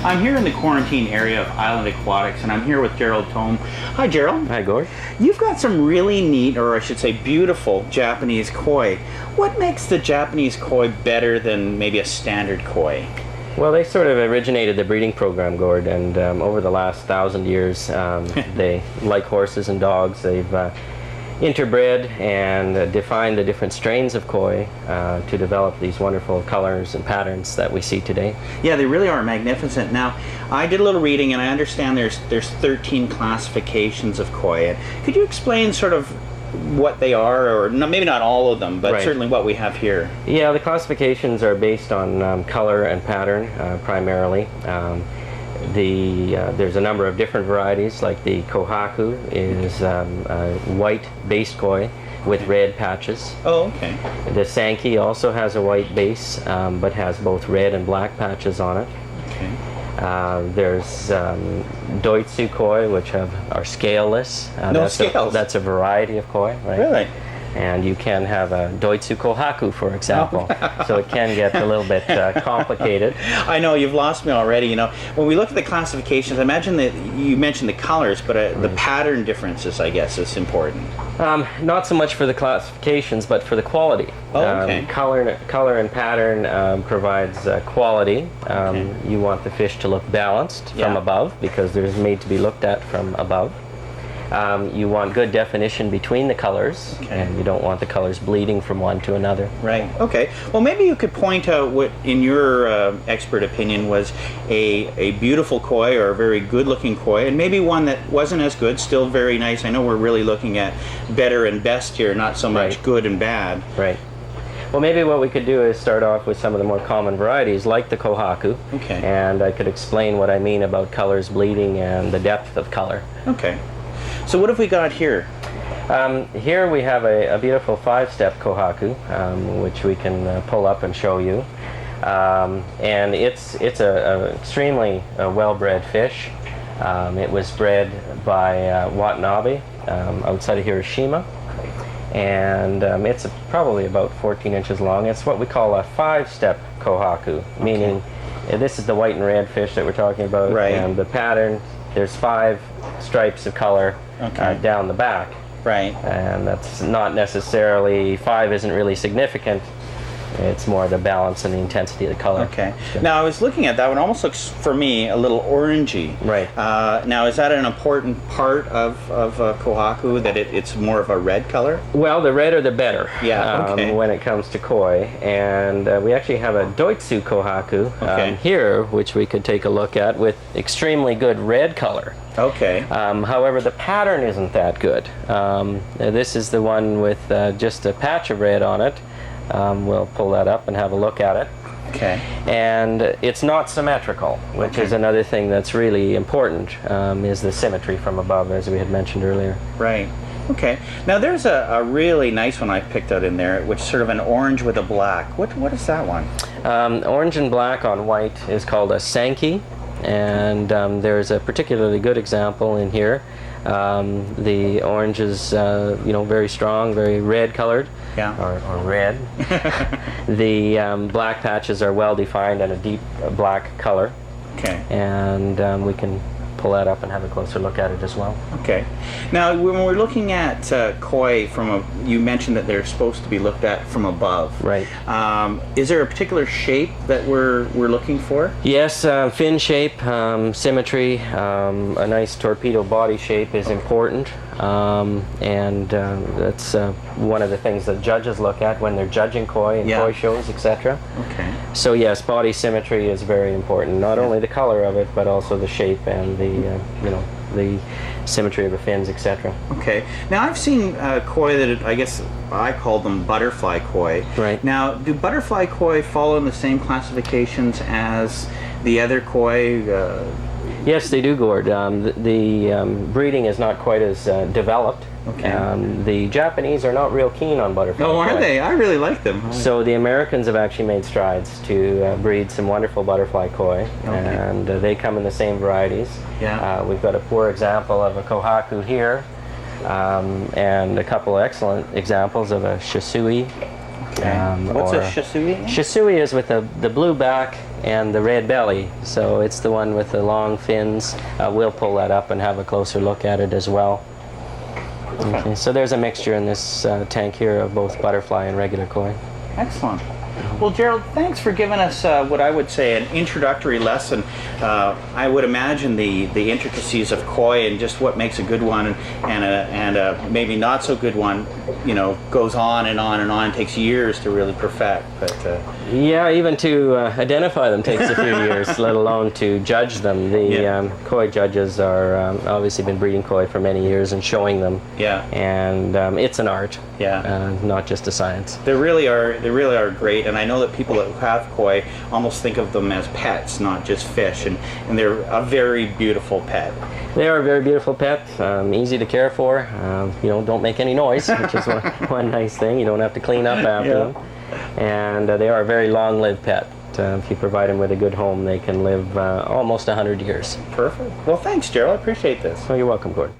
I'm here in the quarantine area of Island Aquatics, and I'm here with Gerald Tome. Hi, Gerald. Hi, Gord. You've got some really neat, or I should say beautiful, Japanese koi. What makes the Japanese koi better than maybe a standard koi? Well, they sort of originated the breeding program, Gord, and over the last 1,000 years, they, like horses and dogs, they've interbred and defined the different strains of koi to develop these wonderful colors and patterns that we see today. Yeah, they really are magnificent. Now, I did a little reading, and I understand there's 13 classifications of koi. Could you explain sort of what they are, or maybe not all of them, but Right. certainly what we have here? Yeah, the classifications are based on color and pattern primarily. There's a number of different varieties, like the kohaku is a white base koi with red patches. Oh, okay. The Sankey also has a white base, but has both red and black patches on it. Okay. There's Doitsu koi, which are scaleless. No scales? That's a variety of koi, right? Really? And you can have a Doitsu kohaku, for example. So it can get a little bit complicated. I know, you've lost me already. You know, when we look at the classifications, I imagine that you mentioned the colors, but the pattern differences, I guess, is important. Not so much for the classifications, but for the quality. Oh, okay. Color and pattern provides quality. Okay. You want the fish to look balanced from Yeah. above, because they're made to be looked at from above. You want good definition between the colors, Okay. and you don't want the colors bleeding from one to another. Right. Okay. Well, maybe you could point out what, in your expert opinion, was a beautiful koi or a very good-looking koi, and maybe one that wasn't as good, still very nice. I know we're really looking at better and best here, not so much Right. good and bad. Right. Well, maybe what we could do is start off with some of the more common varieties, like the kohaku. Okay. And I could explain what I mean about colors bleeding and the depth of color. Okay. So what have we got here? Here we have a beautiful 5-step kohaku, which we can pull up and show you. And it's a extremely well-bred fish. It was bred by Watanabe outside of Hiroshima. And it's probably about 14 inches long. It's what we call a 5-step kohaku, meaning this is the white and red fish that we're talking about. Right. And the pattern, there's 5 stripes of color down the back. Right. And that's not necessarily, 5 isn't really significant. It's more the balance and the intensity of the color. Okay. Now, I was looking at that one. Almost looks, for me, a little orangey. Right. Now, is that an important part of kohaku, that it's more of a red color? Well, the redder the better. Yeah, okay. When it comes to koi. And we actually have a Doitsu kohaku here, which we could take a look at, with extremely good red color. Okay. However, the pattern isn't that good. This is the one with just a patch of red on it. We'll pull that up and have a look at it. Okay. And it's not symmetrical, which is another thing that's really important, is the symmetry from above, as we had mentioned earlier. Right. Okay. Now, there's a really nice one I picked out in there, which is sort of an orange with a black. What is that one? Orange and black on white is called a Sankey, and there's a particularly good example in here. The orange is, very strong, very red colored. Yeah. Or red. The black patches are well defined and a deep black color. Okay. And we can pull that up and have a closer look at it as well. Okay. Now, when we're looking at koi you mentioned that they're supposed to be looked at from above. Right. Is there a particular shape that we're looking for? Yes, fin shape, symmetry, a nice torpedo body shape is important, and that's one of the things that judges look at when they're judging koi and koi shows, etc. Okay. So yes, body symmetry is very important. Not only the color of it, but also the shape and the symmetry of the fins, etc. Okay. Now, I've seen koi that I guess I call them butterfly koi. Right. Now, do butterfly koi fall in the same classifications as the other koi? Yes, they do, Gord. The breeding is not quite as developed. Okay. The Japanese are not real keen on butterfly Oh, koi. are they? I really like them. So the Americans have actually made strides to breed some wonderful butterfly koi, and they come in the same varieties. Yeah. We've got a poor example of a kohaku here, and a couple excellent examples of a shisui. Okay. What's a shisui? Shisui is with the blue back and the red belly. So it's the one with the long fins. We'll pull that up and have a closer look at it as well. Okay, so there's a mixture in this tank here of both butterfly and regular koi. Excellent. Well, Gerald, thanks for giving us what I would say an introductory lesson. I would imagine the intricacies of koi and just what makes a good one and a maybe not so good one, you know, goes on and on and on. It takes years to really perfect. But yeah, even to identify them takes a few years, let alone to judge them. The koi judges are obviously been breeding koi for many years and showing them. Yeah. And it's an art. Yeah. Not just a science. They really are great, and I know that people that have koi almost think of them as pets, not just fish, and they're a very beautiful pet. They are a very beautiful pet, easy to care for. You know, don't make any noise, which is one nice thing. You don't have to clean up after them. And they are a very long-lived pet. If you provide them with a good home, they can live almost 100 years. Perfect. Well, thanks, Gerald. I appreciate this. Oh, you're welcome, Gordon.